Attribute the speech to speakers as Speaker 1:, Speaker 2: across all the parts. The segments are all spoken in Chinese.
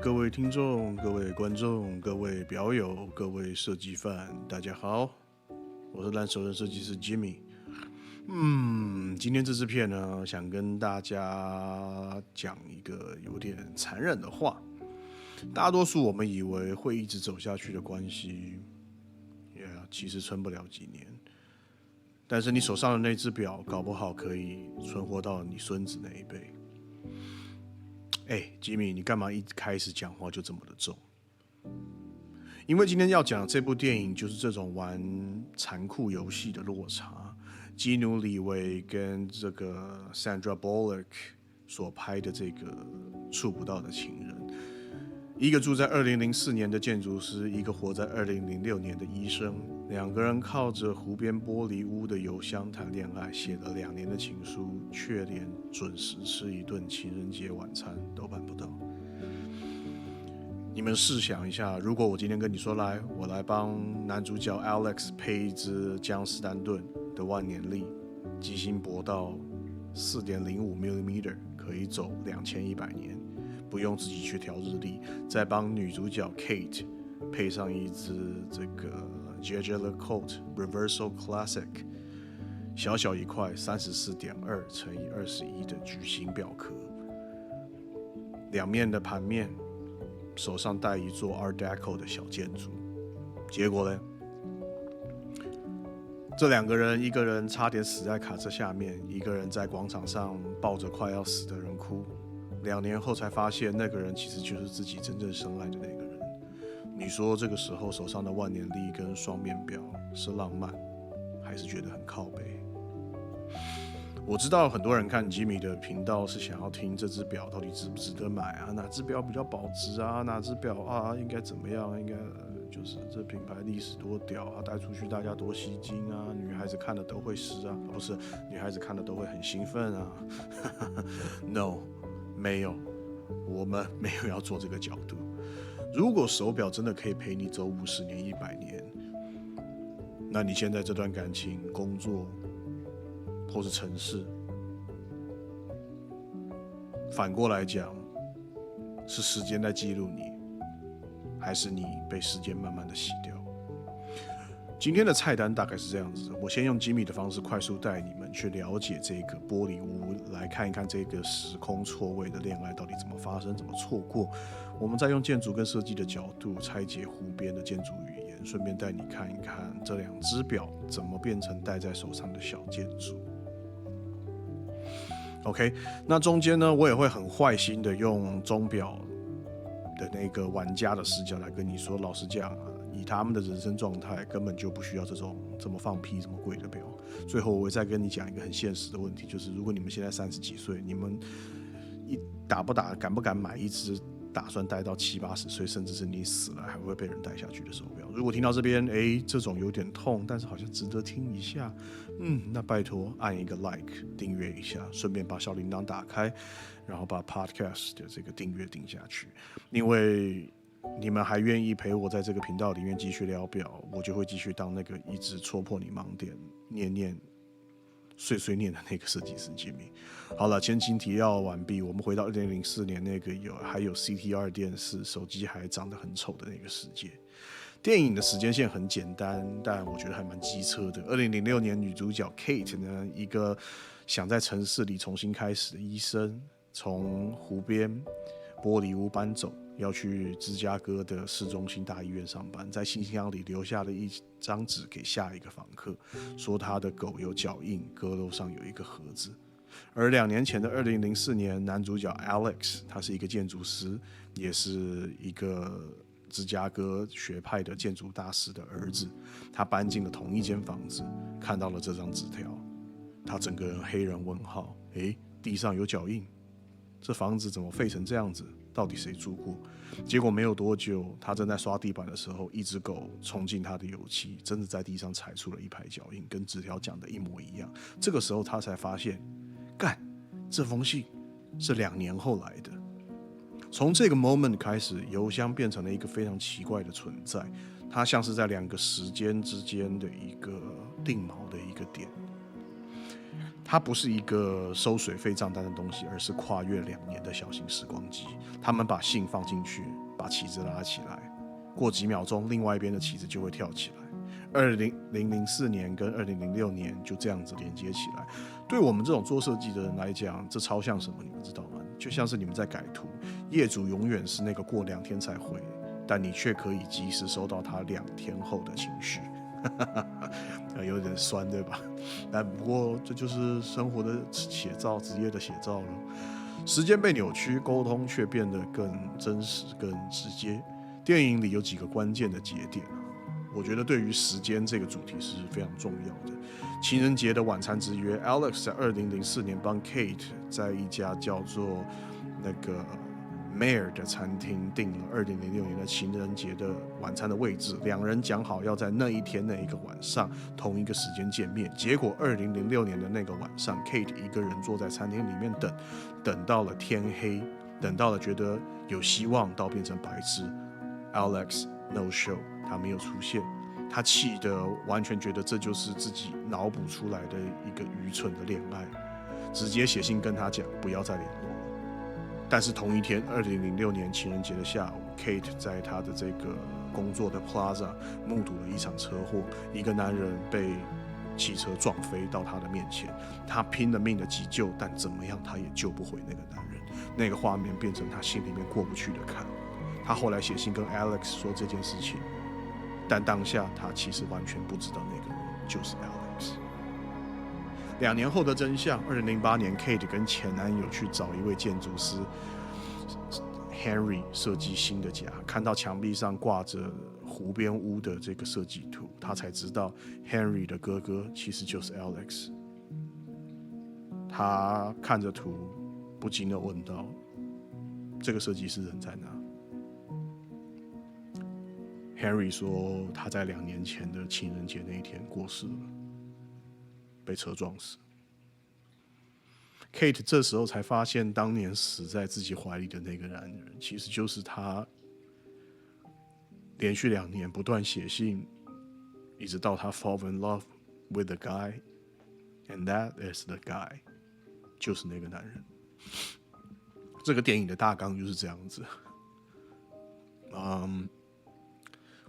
Speaker 1: 各位听众、各位观众、各位表友、各位设计范，大家好，我是烂手人设计师鸡米。今天这支片呢，想跟大家讲一个有点残忍的话。大多数我们以为会一直走下去的关系，其实撑不了几年。但是你手上的那只表，搞不好可以存活到你孙子那一辈。吉米，你干嘛一开始讲话就这么的重？因为今天要讲的这部电影就是这种玩残酷游戏的落差。基努李维跟这个 Sandra Bullock 所拍的这个触不到的情人，一个住在2004年的建筑师，一个活在2006年的医生，两个人靠着湖边玻璃屋的邮箱谈恋爱，写了2年的情书，却连准时吃一顿情人节晚餐都办不到。你们试想一下，如果我今天跟你说，我来帮男主角 Alex 配一支江诗丹顿的万年历，机芯薄到 4.05mm， 可以走2100年，不用自己去调日历，再帮女主角 Kate 配上一支这个 Jaeger-LeCoultre Reverso Classic 小小一块34.2乘以21的矩形表壳，两面的盘面，手上带一座 Art Deco 的小建筑。结果呢？这两个人，一个人差点死在卡车下面，一个人在广场上抱着快要死的人哭。2年后才发现，那个人其实就是自己真正深爱的那个人。你说这个时候手上的万年历跟双面表是浪漫，还是觉得很靠北？我知道很多人看吉米的频道是想要听这只表到底值不值得买啊，哪只表比较保值啊，哪只表啊应该怎么样，应该就是这品牌历史多屌啊，带出去大家多吸睛啊，女孩子看了都会湿啊，不是，女孩子看了都会很兴奋啊。No， 没有，我们没有要做这个角度。如果手表真的可以陪你走50年、100年，那你现在这段感情、工作或是城市，反过来讲，是时间在记录你，还是你被时间慢慢的洗掉？今天的菜单大概是这样子，我先用吉米的方式快速带你们去了解这个玻璃屋，来看一看这个时空错位的恋爱到底怎么发生，怎么错过。我们再用建筑跟设计的角度拆解湖边的建筑语言，顺便带你看一看这2只表怎么变成戴在手上的小建筑。OK， 那中间呢，我也会很坏心的用钟表的那个玩家的视角来跟你说，老实讲啊，以他们的人生状态，根本就不需要这种这么放屁、这么贵的表。最后，我会再跟你讲一个很现实的问题，就是如果你们现在30几岁，你们敢不敢买一只打算戴到70、80岁，甚至是你死了还会被人戴下去的手表？如果听到这边，这种有点痛，但是好像值得听一下，那拜托按一个 like， 订阅一下，顺便把小铃铛打开，然后把 podcast 的这个订阅定下去，因为你们还愿意陪我在这个频道里面继续聊表，我就会继续当那个一直戳破你盲点、念碎念的那个设计师吉米。好了，前情提要完毕，我们回到2004年那个还有 CT2 电视、手机还长得很丑的那个世界。电影的时间线很简单，但我觉得还蛮机车的。2006年，女主角 Kate 呢，一个想在城市里重新开始的医生，从湖边玻璃屋搬走，要去芝加哥的市中心大医院上班，在信箱里留下了一张纸给下一个访客，说他的狗有脚印，阁楼上有一个盒子。而2年前的2004年，男主角 Alex， 他是一个建筑师，也是一个芝加哥学派的建筑大师的儿子。他搬进了同一间房子，看到了这张纸条，他整个人黑人问号，地上有脚印，这房子怎么废成这样子？到底谁住过？结果没有多久，他正在刷地板的时候，一只狗冲进他的油漆，真的在地上踩出了一排脚印，跟纸条讲的一模一样。这个时候他才发现，这封信是2年后来的。从这个 moment 开始，邮箱变成了一个非常奇怪的存在，它像是在2个时间之间的一个定锚的一个点。它不是一个收水费账单的东西，而是跨越2年的小型时光机。他们把信放进去，把旗子拉起来，过几秒钟，另外一边的旗子就会跳起来。2004年跟2006年就这样子连接起来。对我们这种做设计的人来讲，这超像什么？你们知道吗？就像是你们在改图，业主永远是那个过2天才回，但你却可以及时收到他2天后的情绪。有点酸，对吧？但不过这就是生活的写照，职业的写照了。时间被扭曲，沟通却变得更真实、更直接。电影里有几个关键的节点，我觉得对于时间这个主题是非常重要的。情人节的晚餐之约 ，Alex 在2004年帮 Kate 在一家叫做那个 Mayor 的餐厅订了2006年的情人节的晚餐的位置，两人讲好要在那一天那一个晚上同一个时间见面。结果2006年的那个晚上 ，Kate 一个人坐在餐厅里面等到了天黑，等到了觉得有希望，到变成白痴。Alex no show， 他没有出现，他气得完全觉得这就是自己脑补出来的一个愚蠢的恋爱，直接写信跟他讲不要再联络了。但是同一天，2006年情人节的下午 ，Kate 在他的这个工作的 Plaza 目睹了一场车祸，一个男人被汽车撞飞到他的面前，他拼了命的急救，但怎么样他也救不回那个男人。那个画面变成他心里面过不去的坎。他后来写信跟 Alex 说这件事情，但当下他其实完全不知道那个人就是 Alex。2年后的真相，2008年 Kate 跟前男友去找一位建筑师 Henry 设计新的家，看到墙壁上挂着湖边屋的这个设计图，他才知道 Henry 的哥哥其实就是 Alex。他看着图，不禁地问道：“这个设计师人在哪？” Henry 说他在2年前的情人节那一天过世了，被车撞死。Kate 这时候才发现，当年死在自己怀里的那个男人，其实就是他连续2年不断写信，一直到他 fall in love with the guy, and that is the guy， 就是那个男人。这个电影的大纲就是这样子。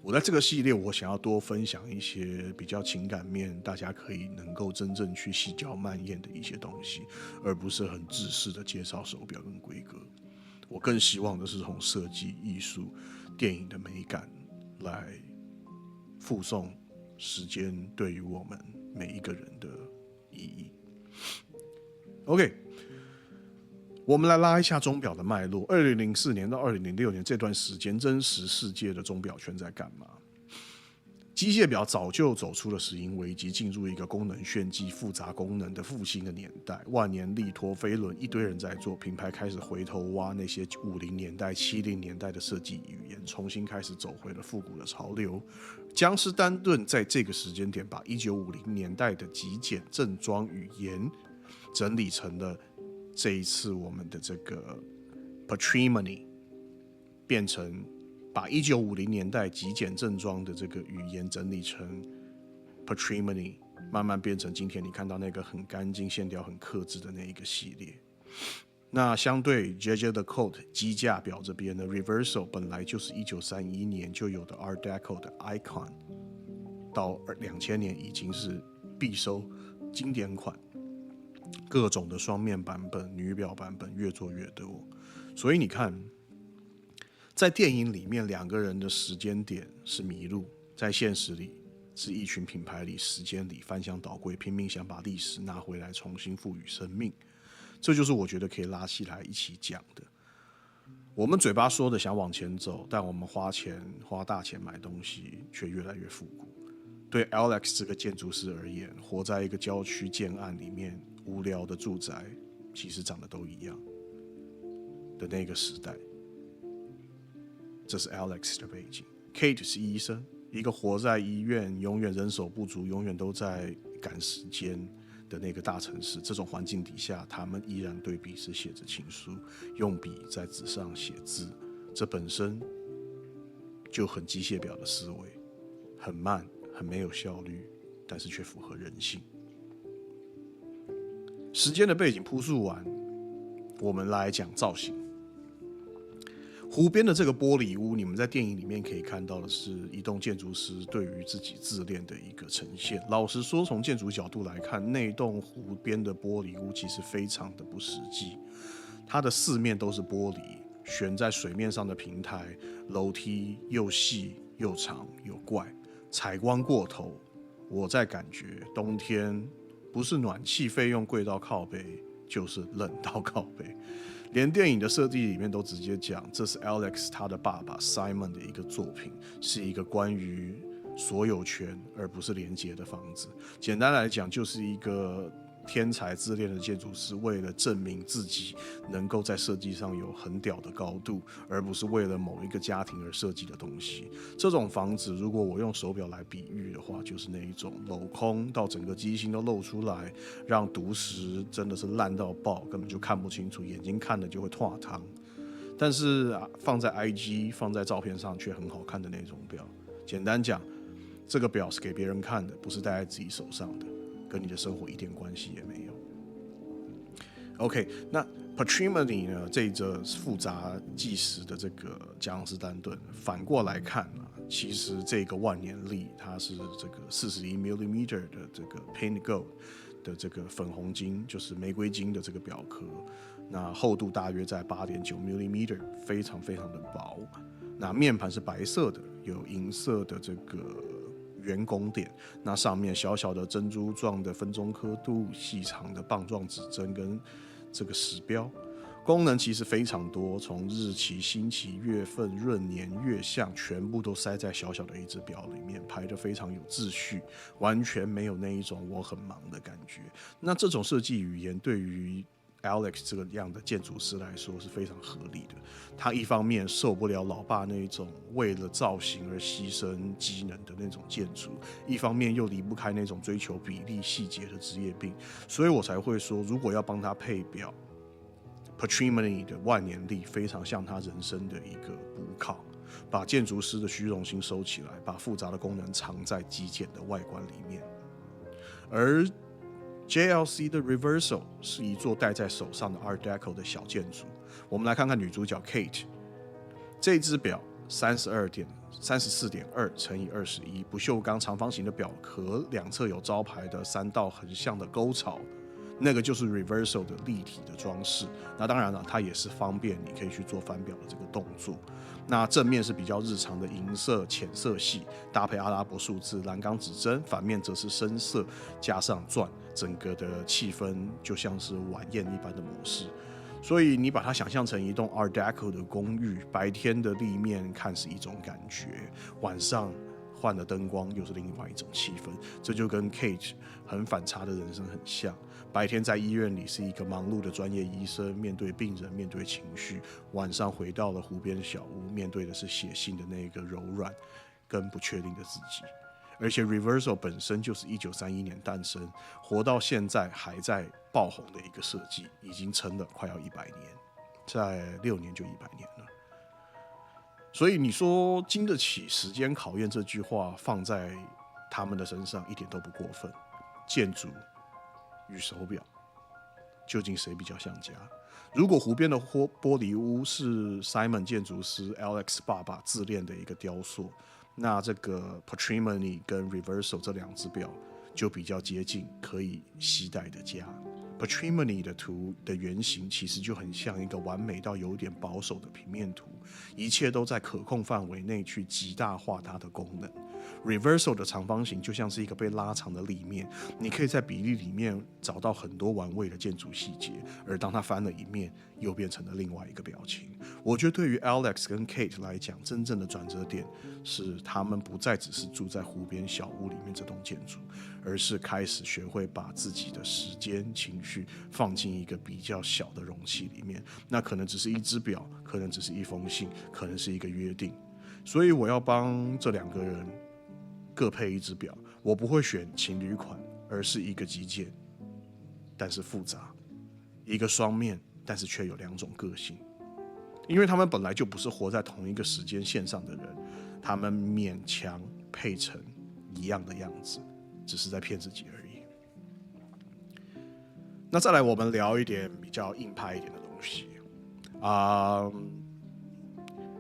Speaker 1: 我在这个系列，我想要多分享一些比较情感面，大家可以能够真正去细嚼慢咽的一些东西，而不是很制式的介绍手表跟规格。我更希望的是从设计、艺术、电影的美感来附送时间对于我们每一个人的意义。OK。我们来拉一下钟表的脉络。2004年到2006年这段时间，真实世界的钟表圈在干嘛？机械表早就走出了石英危机，进入一个功能炫技、复杂功能的复兴的年代。万年历、陀飞轮，一堆人在做，品牌开始回头挖那些50年代、70年代的设计语言，重新开始走回了复古的潮流。江诗丹顿在这个时间点，把1950年代的极简正装语言整理成了这一次我们的这个 Patrimony， 变成把1950年代极简正装的这个语言整理成 Patrimony， 慢慢变成今天你看到那个很干净、线条很克制的那一个系列。那相对 Jaeger-LeCoultre 机架表这边呢 ，Reverso 本来就是1931年就有的 Art Deco 的 icon， 到2000年已经是必收经典款。各种的双面版本、女表版本越做越多，所以你看，在电影里面2个人的时间点是迷路，在现实里是一群品牌里时间里翻箱倒柜，拼命想把历史拿回来，重新赋予生命。这就是我觉得可以拉起来一起讲的。我们嘴巴说的想往前走，但我们花大钱买东西，却越来越复古。对 Alex 这个建筑师而言，活在一个郊区建案里面无聊的住宅，其实长得都一样的那个时代，这是 Alex 的背景。Kate 是医生，一个活在医院，永远人手不足，永远都在赶时间的那个大城市。这种环境底下，他们依然对彼此写着情书，用笔在纸上写字。这本身就很机械表的思维，很慢，很没有效率，但是却符合人性。时间的背景铺述完，我们来讲造型。湖边的这个玻璃屋，你们在电影里面可以看到的是一栋建筑师对于自己自恋的一个呈现。老实说，从建筑角度来看，那栋湖边的玻璃屋其实非常的不实际。它的四面都是玻璃，悬在水面上的平台，楼梯又细又长又怪，采光过头。我在感觉冬天不是暖气费用贵到靠北，就是冷到靠北。连电影的设计里面都直接讲，这是 Alex 他的爸爸 Simon 的一个作品，是一个关于所有权而不是连结的房子。简单来讲，就是一个天才自恋的建筑师为了证明自己能够在设计上有很屌的高度，而不是为了某一个家庭而设计的东西。这种房子如果我用手表来比喻的话，就是那一种镂空到整个机芯都露出来，让读时真的是烂到爆，根本就看不清楚，眼睛看了就会脱汤。但是放在 IG 放在照片上却很好看的那种表。简单讲，这个表是给别人看的，不是戴在自己手上的，跟你的生活一点关系也没有。OK， 那 Patrimony 呢？这一则复杂计时的这个江诗丹顿，反过来看啊，其实这个万年历它是这个41mm的这个 Paint Gold 的这个粉红金，就是玫瑰金的这个表壳，那厚度大约在8.9mm， 非常非常的薄。那面盘是白色的，有银色的这个圆拱点，那上面小小的珍珠状的分钟刻度，细长的棒状指针跟这个时标，功能其实非常多，从日期、星期、月份、闰年、月相，全部都塞在小小的一只表里面，排得非常有秩序，完全没有那一种我很忙的感觉。那这种设计语言对于Alex 这个样的建筑师来说是非常合理的。他一方面受不了老爸那一种为了造型而牺牲机能的那种建筑，一方面又离不开那种追求比例细节的职业病，所以我才会说，如果要帮他配表 ，Patrimony 的万年历非常像他人生的一个补考，把建筑师的虚荣心收起来，把复杂的功能藏在极简的外观里面，而JLC 的 Reverso 是一座戴在手上的 Art Deco 的小建筑。我们来看看女主角 Kate， 这只表34.2乘以21，不锈钢长方形的表壳，两侧有招牌的3道横向的沟槽，那个就是 Reverso 的立体的装饰。那当然了，它也是方便你可以去做翻表的这个动作。那正面是比较日常的银色浅色系，搭配阿拉伯数字蓝钢指针，反面则是深色加上钻，整个的气氛就像是晚宴一般的模式。所以你把它想象成一栋 Art Deco 的公寓，白天的立面看是一种感觉，晚上换了灯光又是另外一种气氛，这就跟 Kate 很反差的人生很像。白天在医院里是一个忙碌的专业医生，面对病人，面对情绪；晚上回到了湖边小屋，面对的是写信的那个柔软跟不确定的自己。而且 Reverso 本身就是1931年诞生，活到现在还在爆红的一个设计，已经撑了快要100年，在6年就100年了。所以你说经得起时间考验这句话放在他们的身上一点都不过分。建筑与手表，究竟谁比较像家？如果湖边的玻璃屋是 Simon 建筑师 Alex 爸爸自恋的一个雕塑，那这个 Patrimony 跟 Reverso 这2只表就比较接近可以携带的家。Patrimony 的图的原型其实就很像一个完美到有点保守的平面图，一切都在可控范围内去极大化它的功能。Reverso 的长方形就像是一个被拉长的立面，你可以在比例里面找到很多玩味的建筑细节，而当它翻了一面，又变成了另外一个表情。我觉得对于 Alex 跟 Kate 来讲，真正的转折点是他们不再只是住在湖边小屋里面这栋建筑，而是开始学会把自己的时间、情绪放进一个比较小的容器里面。那可能只是一只表，可能只是一封信，可能是一个约定。所以我要帮这2个人各配一只表，我不会选情侣款，而是一个极简但是复杂，一个双面但是却有2种个性。因为他们本来就不是活在同一个时间线上的人，他们勉强配成一样的样子，只是在骗自己而已。那再来，我们聊一点比较硬派一点的东西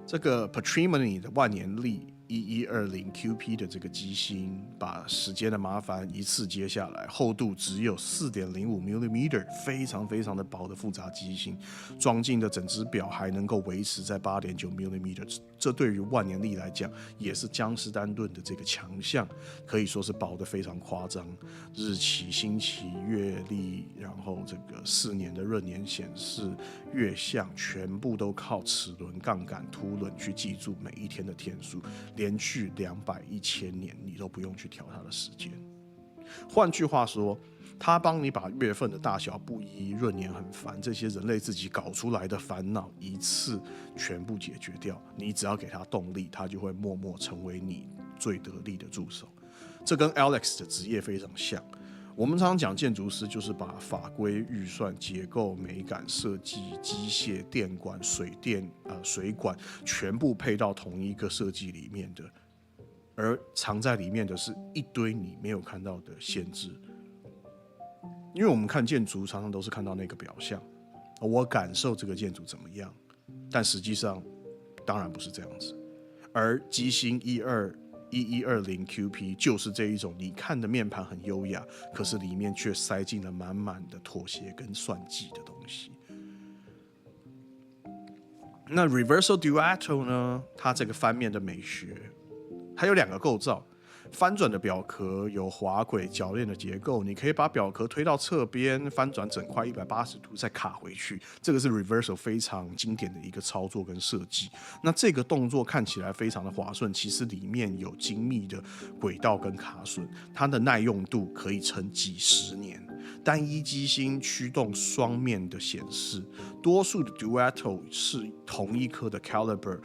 Speaker 1: 这个 Patrimony 的万年历1120 QP 的这个机芯，把时间的麻烦一次接下来，厚度只有 4.05 mm， 非常非常的薄的复杂机芯，装进的整只表还能够维持在 8.9 mm， 这对于万年历来讲也是江诗丹顿的这个强项，可以说是薄的非常夸张。日期、星期、月历，然后这个4年的闰年显示、月相，全部都靠齿轮、杠杆、凸轮去记住每一天的天数，连续200、1000年你都不用去调它的时间。换句话说，他帮你把月份的大小不一、闰年很烦这些人类自己搞出来的烦恼一次全部解决掉。你只要给他动力，他就会默默成为你最得力的助手。这跟 Alex 的职业非常像。我们常常讲建筑师就是把法规、预算、结构、美感、设计、机械、电管、水电、水管全部配到同一个设计里面的，而藏在里面的是一堆你没有看到的限制。因为我们看建筑常常都是看到那个表象，我感受这个建筑怎么样，但实际上当然不是这样子。而机芯1120 QP 就是这一种，你看的面盘很优雅，可是里面却塞进了满满的妥协跟算计的东西。那 Reverso Duetto 呢？它这个翻面的美学，它有2个构造。翻转的表壳有滑轨铰链的结构，你可以把表壳推到侧边，翻转整块180度再卡回去。这个是 Reverso 非常经典的一个操作跟设计。那这个动作看起来非常的滑顺，其实里面有精密的轨道跟卡榫，它的耐用度可以撑几10年。单一机芯驱动双面的显示，多数的 Duetto 是同一颗的 Caliber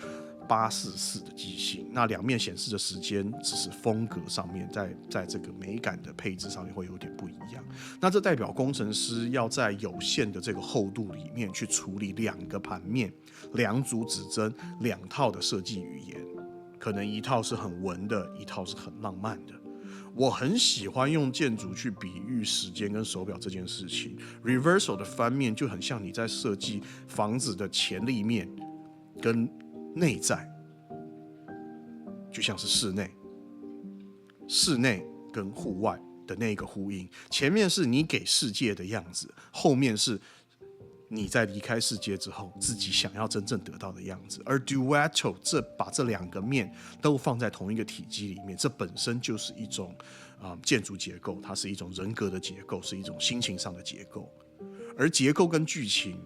Speaker 1: 844的机芯，那2面显示的时间只是风格上面，在这个美感的配置上面会有点不一样。那这代表工程师要在有限的这个厚度里面去处理2个盘面、2组指针、2套的设计语言，可能一套是很文的，一套是很浪漫的。我很喜欢用建筑去比喻时间跟手表这件事情。Reverso 的翻面就很像你在设计房子的前立面跟内在，就像是室内跟户外的那个呼应。前面是你给世界的样子，后面是你在离开世界之后自己想要真正得到的样子。而 Duetto 把这2个面都放在同一个体积里面，这本身就是一种建筑结构，它是一种人格的结构，是一种心情上的结构。而结构跟剧情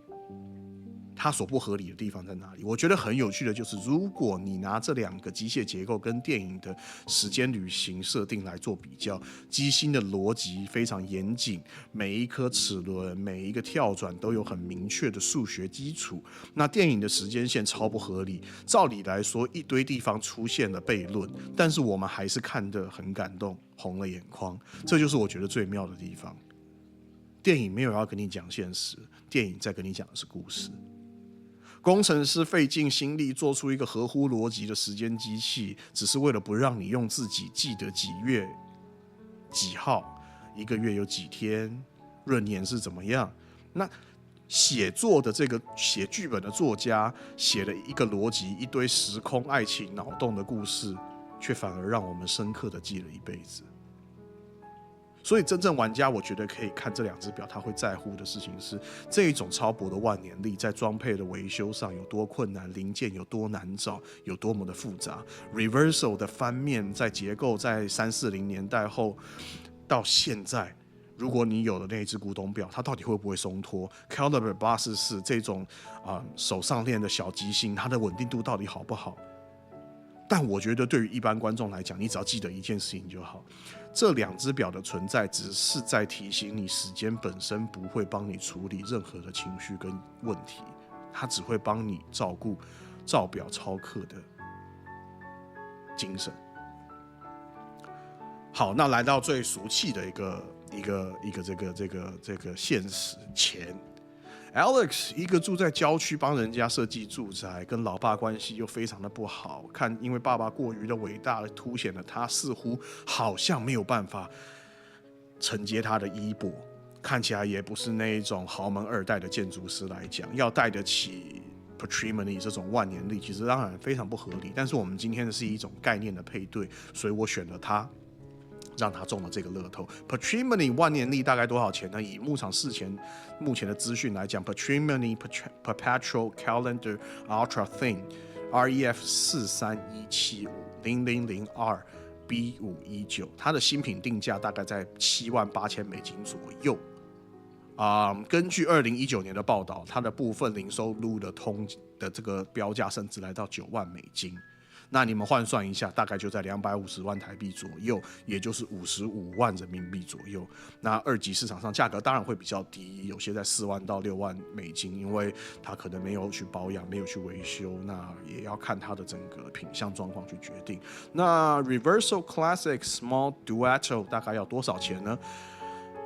Speaker 1: 它所不合理的地方在哪里？我觉得很有趣的就是，如果你拿这2个机械结构跟电影的时间旅行设定来做比较，机芯的逻辑非常严谨，每一颗齿轮、每一个跳转都有很明确的数学基础。那电影的时间线超不合理，照理来说一堆地方出现了悖论，但是我们还是看得很感动，红了眼眶。这就是我觉得最妙的地方。电影没有要跟你讲现实，电影在跟你讲的是故事。工程师费尽心力做出一个合乎逻辑的时间机器，只是为了不让你用自己记得几月几号，一个月有几天，闰年是怎么样。那写作的这个写剧本的作家写了一个逻辑，一堆时空、爱情、脑洞的故事，却反而让我们深刻的记了一辈子。所以真正玩家我觉得可以看这2只表，他会在乎的事情是这一种超薄的万年历在装配的维修上有多困难，零件有多难找，有多么的复杂。 Reverso 的翻面在结构在340年代后到现在，如果你有了那一只古董表，它到底会不会松脱？ Caliber 844这种手上链的小机芯，它的稳定度到底好不好？但我觉得对于一般观众来讲，你只要记得一件事情就好，这2只表的存在只是在提醒你，时间本身不会帮你处理任何的情绪跟问题，它只会帮你照顾照表操课的精神。好，那来到最俗气的一个这个现实钱。Alex 一个住在郊区帮人家设计住宅，跟老爸关系又非常的不好，因为爸爸过于的伟大，凸显了他似乎好像没有办法承接他的衣钵。看起来也不是那一种豪门二代的建筑师来讲，要带得起 Patrimony 这种万年历，其实当然非常不合理。但是我们今天的是一种概念的配对，所以我选了它，让他中了这个乐透。Patrimony 万年历大概多少钱呢？以牧场目前的资讯来讲 ，Patrimony Perpetual Calendar Ultra Thin REF 431750002B519，它的新品定价大概在$78,000左右。根据2019年的报道，它的部分零收入的这个标价甚至来到$9万。那你们换算一下，大概就在250万台币左右，也就是55万人民币左右。那二级市场上价格当然会比较低，有些在4万到6万美金，因为它可能没有去保养，没有去维修，那也要看它的整个品相状况去决定。那 Reverso Classic Small Duetto 大概要多少钱呢？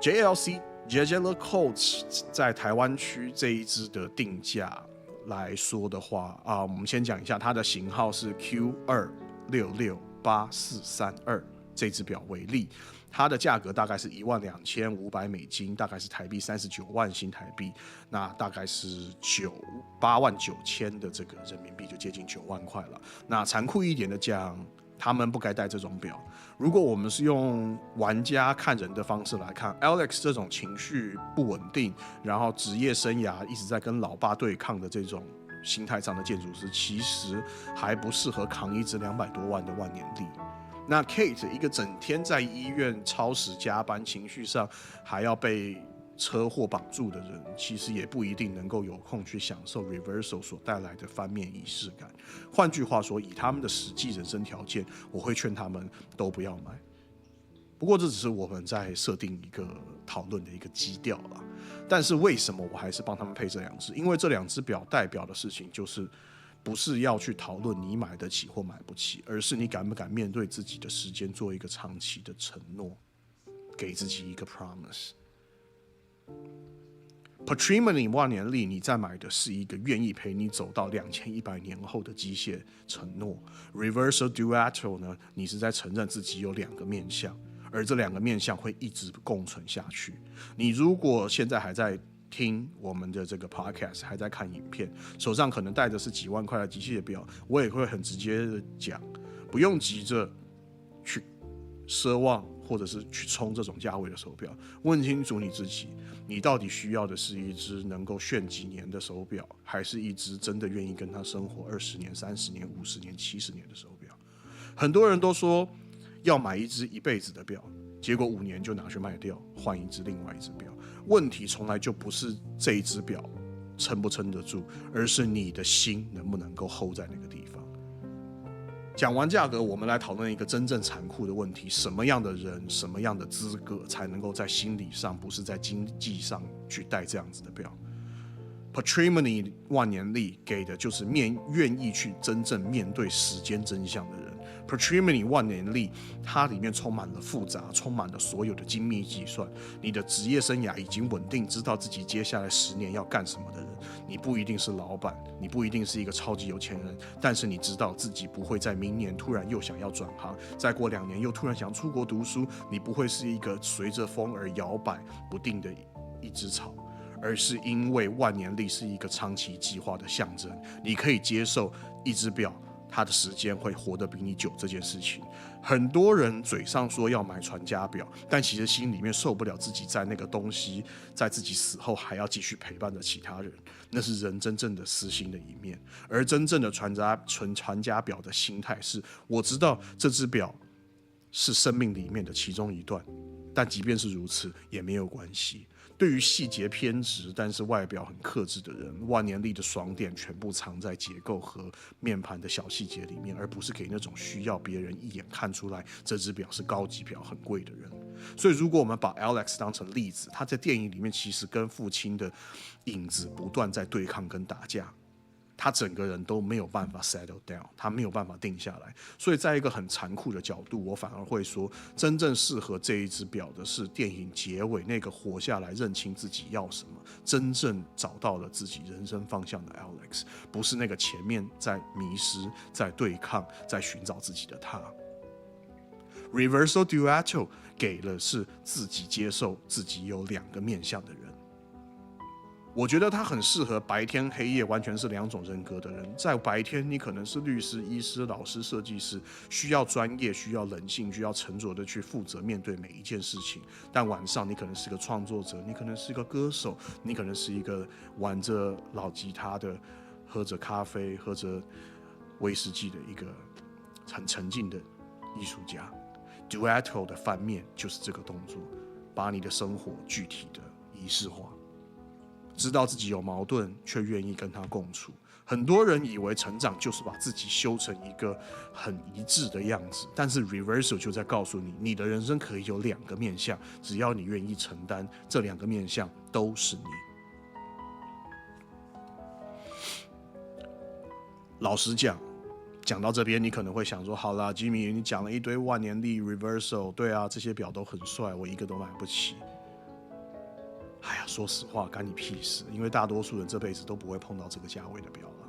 Speaker 1: Jaeger-LeCoultre 在台湾区这一支的定价来说的话，我们先讲一下它的型号是 Q2668432，这支表为例，它的价格大概是$12,500美金，大概是台币39万新台币，那大概是89000的这个人民币，就接近9万块了。那残酷一点的讲，他们不该戴这种表。如果我们是用玩家看人的方式来看 ，Alex 这种情绪不稳定，然后职业生涯一直在跟老爸对抗的这种心态上的建筑师，其实还不适合扛一支200多万的万年历。那 Kate 一个整天在医院超时加班，情绪上还要被车祸绑住的人，其实也不一定能够有空去享受 Reverso 所带来的翻面仪式感。换句话说，以他们的实际人生条件，我会劝他们都不要买。不过这只是我们在设定一个讨论的一个基调啦。但是为什么我还是帮他们配这2只？因为这2只表代表的事情就是不是要去讨论你买得起或买不起，而是你敢不敢面对自己的时间，做一个长期的承诺，给自己一个 promise。Patrimony 万年历，你在买的是一个愿意陪你走到2100年后的机械承诺。Reverso Duetto 呢，你是在承认自己有2个面向，而这2个面向会一直共存下去。你如果现在还在听我们的这个 podcast， 还在看影片，手上可能戴的是几万块的机械表，我也会很直接的讲，不用急着去奢望或者是去冲这种价位的手表，问清楚你自己，你到底需要的是一只能够炫几年的手表，还是一只真的愿意跟他生活20年、30年、50年、70年的手表？很多人都说要买一只一辈子的表，结果5年就拿去卖掉，换另外一只表。问题从来就不是这一只表撑不撑得住，而是你的心能不能够 hold 在那个地方。讲完价格，我们来讨论一个真正残酷的问题：什么样的人、什么样的资格才能够在心理上，不是在经济上去戴这样子的表？ Patrimony 万年历给的就是愿意去真正面对时间真相的人。Patrimony 万年历，它里面充满了复杂，充满了所有的精密计算。你的职业生涯已经稳定，知道自己接下来10年要干什么的人，你不一定是老板，你不一定是一个超级有钱人，但是你知道自己不会在明年突然又想要转行，再过2年又突然想出国读书，你不会是一个随着风而摇摆不定的一只草，而是因为万年历是一个长期计划的象征，你可以接受一只表它的时间会活得比你久这件事情。很多人嘴上说要买传家表，但其实心里面受不了自己在那个东西在自己死后还要继续陪伴着其他人，那是人真正的私心的一面。而真正的传家表的心态是，我知道这只表是生命里面的其中一段，但即便是如此也没有关系。对于细节偏执但是外表很克制的人，万年历的爽点全部藏在结构和面盘的小细节里面，而不是给那种需要别人一眼看出来这只表是高级表很贵的人。所以如果我们把 Alex 当成例子，他在电影里面其实跟父亲的影子不断在对抗跟打架，他整个人都没有办法 settle down， 他没有办法定下来。所以在一个很残酷的角度，我反而会说，真正适合这一只表的是电影结尾那个活下来认清自己要什么，真正找到了自己人生方向的 Alex， 不是那个前面在迷失、在对抗、在寻找自己的他。Reverso Duetto 给了是自己接受自己有2个面向的人。我觉得他很适合白天黑夜完全是2种人格的人。在白天，你可能是律师、医师、老师、设计师，需要专业，需要冷静，需要沉着的去负责面对每一件事情。但晚上，你可能是个创作者，你可能是一个歌手，你可能是一个玩着老吉他的、喝着咖啡、喝着威士忌的一个很沉静的艺术家。Duetto 的反面就是这个动作，把你的生活具体的仪式化。知道自己有矛盾，却愿意跟他共处。很多人以为成长就是把自己修成一个很一致的样子，但是 Reverso 就在告诉你，你的人生可以有2个面向，只要你愿意承担，这2个面向都是你。老实讲，讲到这边，你可能会想说，好啦，吉米，你讲了一堆万年历 Reverso， 对啊，这些表都很帅，我一个都买不起。哎呀，说实话，干你屁事！因为大多数人这辈子都不会碰到这个价位的表了，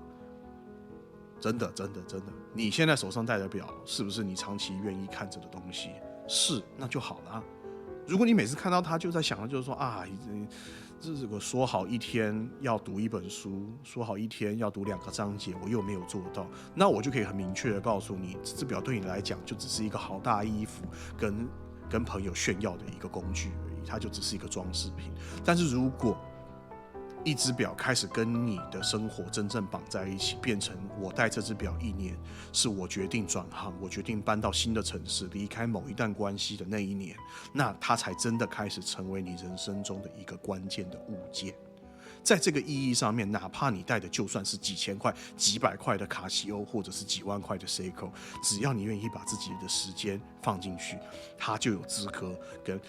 Speaker 1: 真的。你现在手上戴的表，是不是你长期愿意看着的东西？是，那就好了。如果你每次看到它就在想的就是说啊，这个说好一天要读1本书，说好一天要读2个章节，我又没有做到，那我就可以很明确的告诉你，这只表对你来讲就只是一个好大衣服跟朋友炫耀的一个工具而已，它就只是一个装饰品。但是如果一只表开始跟你的生活真正绑在一起，变成我戴这只表1年，是我决定转行，我决定搬到新的城市，离开某一段关系的那1年，那它才真的开始成为你人生中的一个关键的物件。在这个意义上面，哪怕你戴的就算是几千块、几百块的卡西欧，或者是几万块的 Seiko， 只要你愿意把自己的时间放进去，它就有资格跟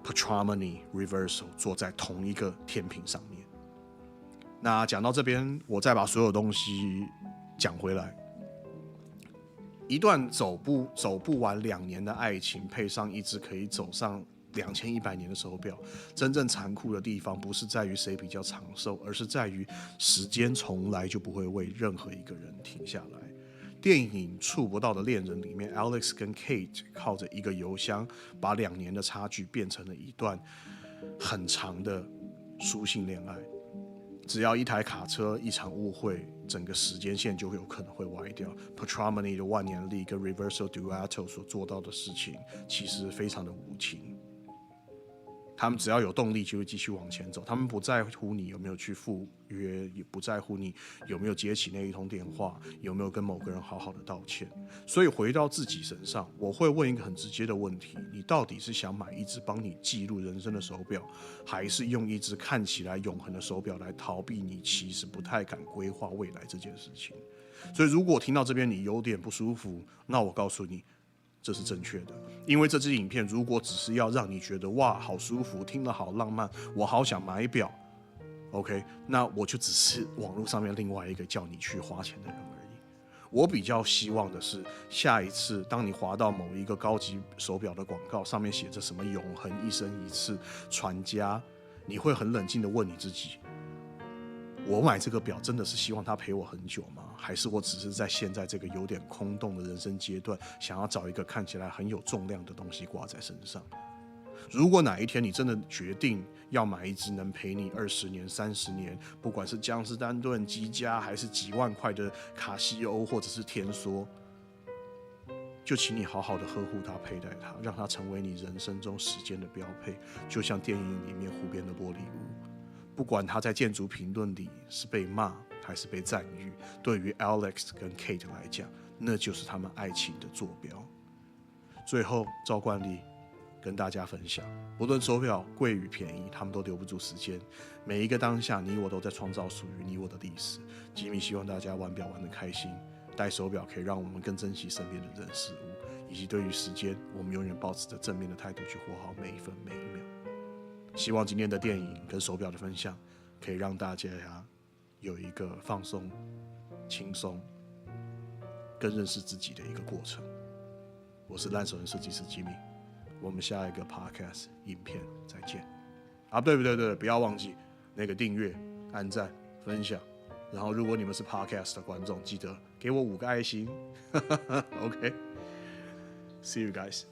Speaker 1: Patrimony Reverso 坐在同一个天平上面。那讲到这边，我再把所有东西讲回来。一段走不完2年的爱情，配上一只可以走上2100年的手表，真正残酷的地方不是在于谁比较长寿，而是在于时间从来就不会为任何一个人停下来。电影《触不到的恋人》里面 ，Alex 跟 Kate 靠着一个邮箱，把2年的差距变成了一段很长的书信恋爱。只要一台卡车、一场误会，整个时间线就有可能会歪掉。Patrimony 的万年历跟 Reverso Duetto 所做到的事情，其实非常的无情。他们只要有动力就会继续往前走，他们不在乎你有没有去赴约，也不在乎你有没有接起那一通电话，有没有跟某个人好好的道歉。所以回到自己身上，我会问一个很直接的问题：你到底是想买一只帮你记录人生的手表，还是用一只看起来永恒的手表来逃避你其实不太敢规划未来这件事情？所以如果听到这边你有点不舒服，那我告诉你，这是正确的，因为这支影片如果只是要让你觉得哇好舒服，听了好浪漫，我好想买表 ，OK， 那我就只是网络上面另外一个叫你去花钱的人而已。我比较希望的是，下一次当你滑到某一个高级手表的广告，上面写着什么永恒一生一次传家，你会很冷静的问你自己，我买这个表真的是希望它陪我很久吗？还是我只是在现在这个有点空洞的人生阶段，想要找一个看起来很有重量的东西挂在身上？如果哪一天你真的决定要买一只能陪你20年、30年，不管是江诗丹顿、积家，还是几万块的卡西欧或者是天梭，就请你好好的呵护它、佩戴它，让它成为你人生中时间的标配，就像电影里面湖边的玻璃屋。不管他在建筑评论里是被骂还是被赞誉，对于 Alex 跟 Kate 来讲，那就是他们爱情的坐标。最后，照惯例跟大家分享，不论手表贵与便宜，他们都留不住时间。每一个当下，你我都在创造属于你我的历史。吉米希望大家玩表玩得开心，戴手表可以让我们更珍惜身边的人事物，以及对于时间，我们永远保持着正面的态度去活好每一分每一秒。希望今天的电影跟手表的分享，可以让大家有一个放松、轻松、更认识自己的一个过程。我是烂手人设计师吉米，我们下一个 podcast 影片再见。对，不要忘记那个订阅、按赞、分享。然后，如果你们是 podcast 的观众，记得给我5个爱心。OK， See you guys.